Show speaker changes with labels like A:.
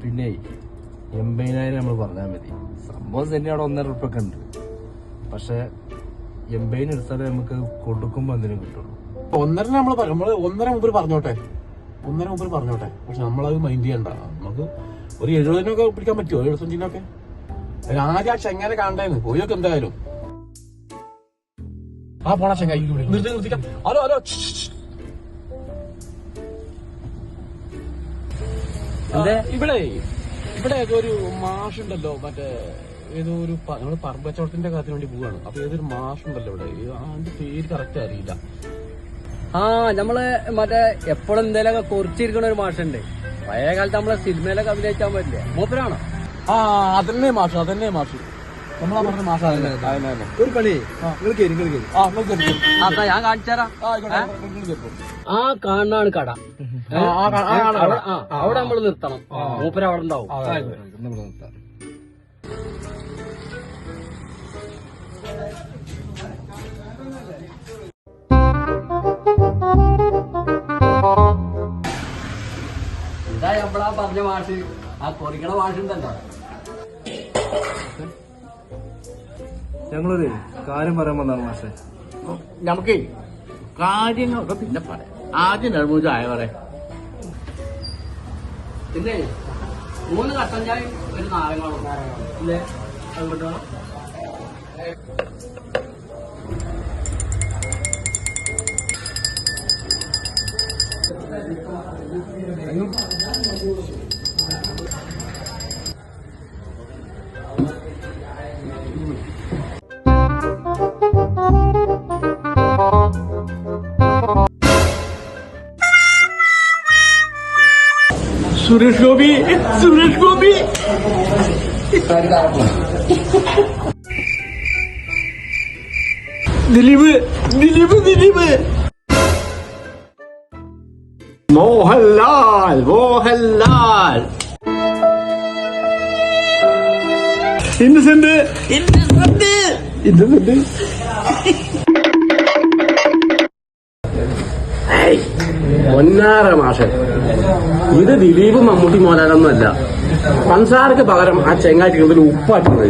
A: പിന്നെ 80,000 നമ്മൾ പറഞ്ഞാൽ മതി. സംഭവം തന്നെ അവിടെ 1.5 ഉറുപ്പ്യൊക്കെ ഉണ്ട്. പക്ഷെ 80 എടുത്താലേ നമുക്ക് കൊടുക്കുമ്പോ എന്തിനും കിട്ടുള്ളൂ.
B: 1.5 നമ്മൾ 1.5 മുമ്പ് പറഞ്ഞോട്ടെ, 1.5 മുമ്പ് പറഞ്ഞോട്ടെ. പക്ഷെ നമ്മളത് മൈൻഡ് ചെയ്യണ്ട. നമുക്ക് ഒരു 70-നൊക്കെ പിടിക്കാൻ പറ്റുമോ? 75-നൊക്കെ ആദ്യം ആ ചെങ്ങനെ കാണണ്ടേന്ന് പോയൊക്കെ എന്തായാലും. ആ പോണ ചെങ്ങായി നിർത്തിക്കാം. ഹലോ ഇവിടെ ഏതോ ഒരു മാഷുണ്ടല്ലോ, മറ്റേ ഏതോ ഒരു നമ്മള് പറമ്പ് കച്ചവടത്തിന്റെ കാര്യത്തിന് വേണ്ടി പോവാണ്. അപ്പൊ ഏതൊരു മാഷുണ്ടല്ലോ ഇവിടെ, അതിന്റെ പേര് കറക്റ്റ് അറിയില്ല.
C: നമ്മള് മറ്റേ എപ്പോഴും എന്തേലൊക്കെ കുറിച്ചിരിക്കണ ഒരു മാഷുണ്ട്. പഴയ കാലത്ത് നമ്മളെ സിനിമയിലൊക്കെ അഭിനയിച്ചാൻ പറ്റില്ല. മൂപ്പരാണോ?
B: അതന്നെ മാഷ് നമ്മളാ പറഞ്ഞ മാഷ.
A: ഒരു പണി
C: ഞാൻ കാണിച്ചാരാ. ആ കാണാണ് കട. അവിടെ നമ്മള് നിർത്തണം. മൂപ്പര അവിടെ ഉണ്ടാവും. ഇതാ എപ്പോഴാ പറഞ്ഞ മാഷ്, ആ കൊറിക്കണ മാഷുണ്ടല്ലോ.
A: ഞങ്ങളൊരു കാര്യം പറയാൻ വന്നതാണ് മാഷെ.
B: നമുക്ക് കാര്യങ്ങളൊക്കെ പിന്നെ പറയാം. ആദ്യം നിർമ്മിച്ച ആയ പറയാം.
C: പിന്നെ 3 കട്ടൻ ചായ ഒരു നാരങ്ങളും ഇല്ലേ? അതുകൊണ്ട് വേണം.
B: സുരേഷ് ഗോപി ദിലീപ് മോഹൻലാൽ ഇന്നസെന്റ് പൊന്നാര മാഷൻ. ഇത് ദിലീപ് മമ്മൂട്ടി മോഹൻലാലൊന്നും അല്ല. പഞ്ചസാരക്ക് പകരം ആ ചെങ്ങാറ്റി ഉപ്പാറ്റുന്നത്.